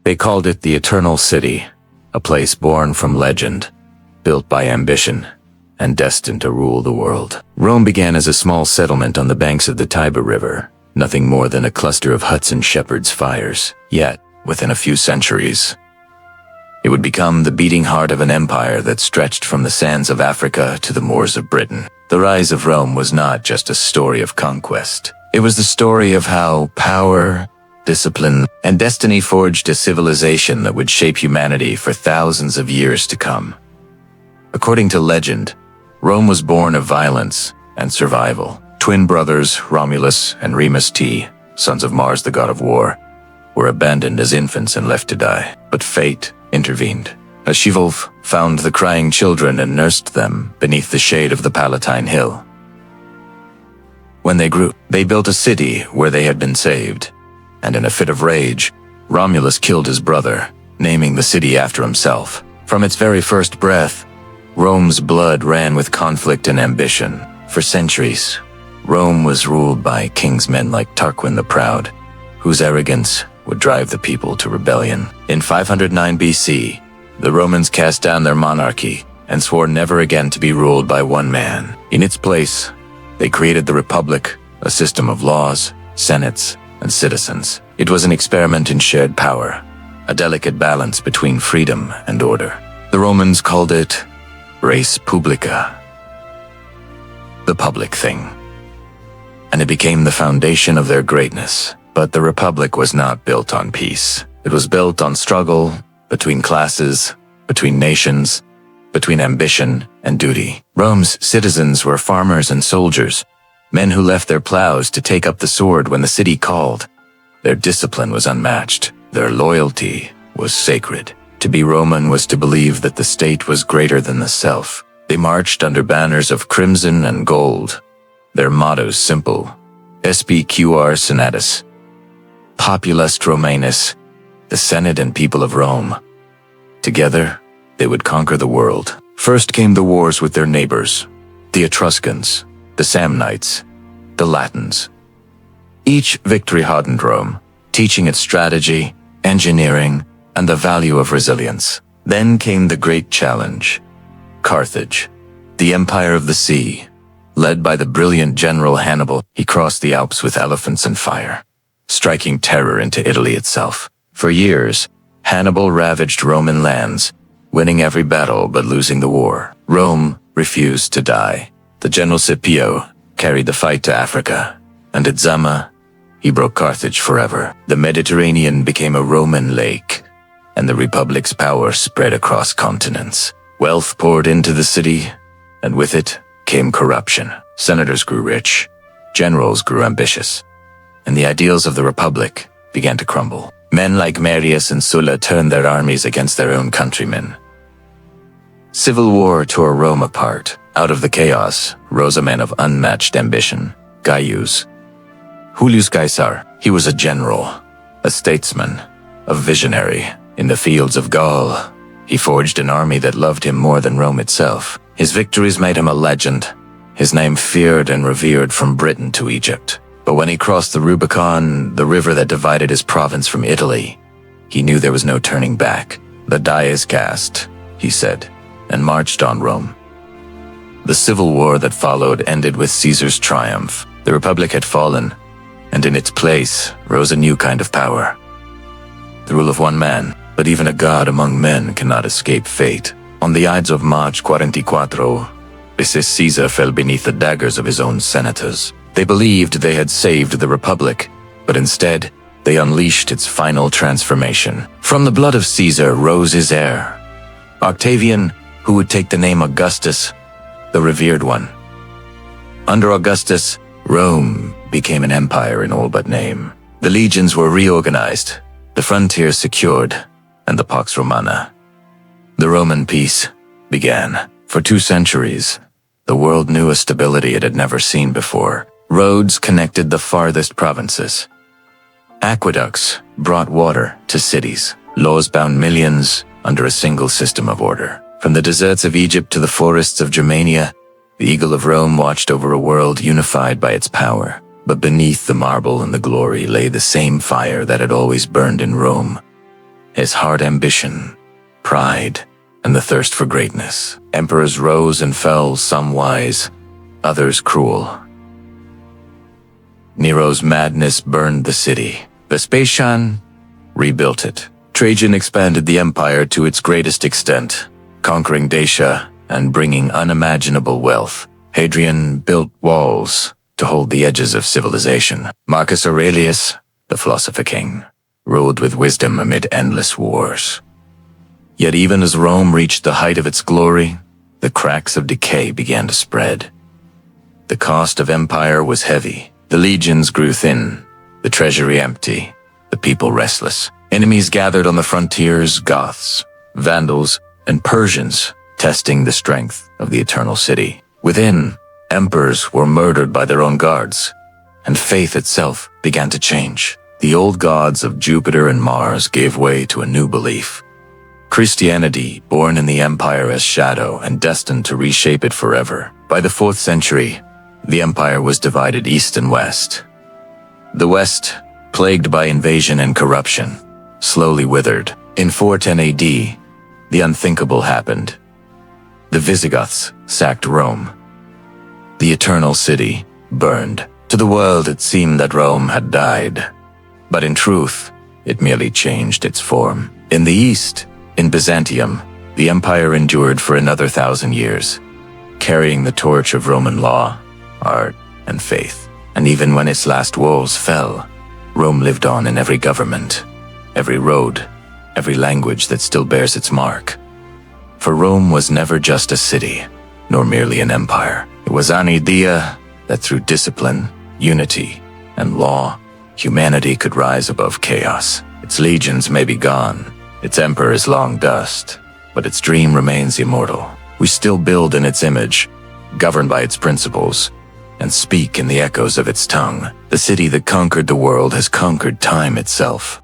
They called it the Eternal City, a place born from legend, built by ambition, and destined to rule the world. Rome began as a small settlement on the banks of the Tiber River, nothing more than a cluster of huts and shepherds' fires. Yet, within a few centuries, it would become the beating heart of an empire that stretched from the sands of Africa to the moors of Britain. The rise of Rome was not just a story of conquest. It was the story of how power, discipline, and destiny forged a civilization that would shape humanity for thousands of years to come. According to legend, Rome was born of violence and survival. Twin brothers Romulus and Remus, sons of Mars, the god of war, were abandoned as infants and left to die. But fate intervened. A she-wolf found the crying children and nursed them beneath the shade of the Palatine Hill. When they grew, they built a city where they had been saved, and in a fit of rage, Romulus killed his brother, naming the city after himself. From its very first breath, Rome's blood ran with conflict and ambition. For centuries, Rome was ruled by kingsmen like Tarquin the Proud, whose arrogance would drive the people to rebellion. In 509 BC, the Romans cast down their monarchy and swore never again to be ruled by one man. In its place, they created the Republic, a system of laws, senates, and citizens. It was an experiment in shared power, a delicate balance between freedom and order. The Romans called it res publica, the public thing, and it became the foundation of their greatness. But the Republic was not built on peace. It was built on struggle between classes, between nations, between ambition and duty. Rome's citizens were farmers and soldiers, men who left their plows to take up the sword when the city called. Their discipline was unmatched. Their loyalty was sacred. To be Roman was to believe that the state was greater than the self. They marched under banners of crimson and gold. Their mottos simple: SPQR Senatus, Populus Romanus, the Senate and people of Rome. Together, they would conquer the world. First came the wars with their neighbors, the Etruscans, the Samnites, the Latins. Each victory hardened Rome, teaching it strategy, engineering, and the value of resilience. Then came the great challenge: Carthage, the empire of the sea. Led by the brilliant general Hannibal, he crossed the Alps with elephants and fire, striking terror into Italy itself. For years, Hannibal ravaged Roman lands, winning every battle but losing the war. Rome refused to die. The general Scipio carried the fight to Africa, and at Zama, he broke Carthage forever. The Mediterranean became a Roman lake, and the Republic's power spread across continents. Wealth poured into the city, and with it came corruption. Senators grew rich, generals grew ambitious, and the ideals of the Republic began to crumble. Men like Marius and Sulla turned their armies against their own countrymen. Civil war tore Rome apart. Out of the chaos rose a man of unmatched ambition, Gaius. Julius Caesar. He was a general, a statesman, a visionary. In the fields of Gaul, he forged an army that loved him more than Rome itself. His victories made him a legend, his name feared and revered from Britain to Egypt. But when he crossed the Rubicon, the river that divided his province from Italy, he knew there was no turning back. The die is cast, he said, and marched on Rome. The civil war that followed ended with Caesar's triumph. The Republic had fallen, and in its place rose a new kind of power. The rule of one man, but even a god among men cannot escape fate. On the Ides of March 44, Julius Caesar fell beneath the daggers of his own senators. They believed they had saved the Republic, but instead, they unleashed its final transformation. From the blood of Caesar rose his heir, Octavian, who would take the name Augustus, the revered one. Under Augustus, Rome became an empire in all but name. The legions were reorganized, the frontiers secured, and the Pax Romana, the Roman peace, began. For 2 centuries, the world knew a stability it had never seen before. Roads connected the farthest provinces. Aqueducts brought water to cities. Laws bound millions under a single system of order. From the deserts of Egypt to the forests of Germania, the Eagle of Rome watched over a world unified by its power. But beneath the marble and the glory lay the same fire that had always burned in Rome. his heart ambition, pride, and the thirst for greatness. Emperors rose and fell, some wise, others cruel. Nero's madness burned the city. Vespasian rebuilt it. Trajan expanded the empire to its greatest extent, conquering Dacia and bringing unimaginable wealth. Hadrian built walls to hold the edges of civilization. Marcus Aurelius, the philosopher king, ruled with wisdom amid endless wars. Yet even as Rome reached the height of its glory, the cracks of decay began to spread. The cost of empire was heavy. The legions grew thin, the treasury empty, the people restless. Enemies gathered on the frontiers, Goths, Vandals, and Persians, testing the strength of the eternal city. Within, emperors were murdered by their own guards, and faith itself began to change. The old gods of Jupiter and Mars gave way to a new belief. Christianity, born in the empire as shadow and destined to reshape it forever. By the 4th century, the empire was divided east and west. The west, plagued by invasion and corruption, slowly withered. In 410 AD, the unthinkable happened. The Visigoths sacked Rome. The eternal city burned. To the world, it seemed that Rome had died. But in truth, it merely changed its form. In the east, in Byzantium, the empire endured for another 1,000 years, carrying the torch of Roman law, art, and faith. And even when its last walls fell, Rome lived on in every government, every road, every language that still bears its mark. For Rome was never just a city, nor merely an empire. It was an idea that through discipline, unity, and law, humanity could rise above chaos. Its legions may be gone, its emperor is long dust, but its dream remains immortal. We still build in its image, govern by its principles, and speak in the echoes of its tongue. The city that conquered the world has conquered time itself.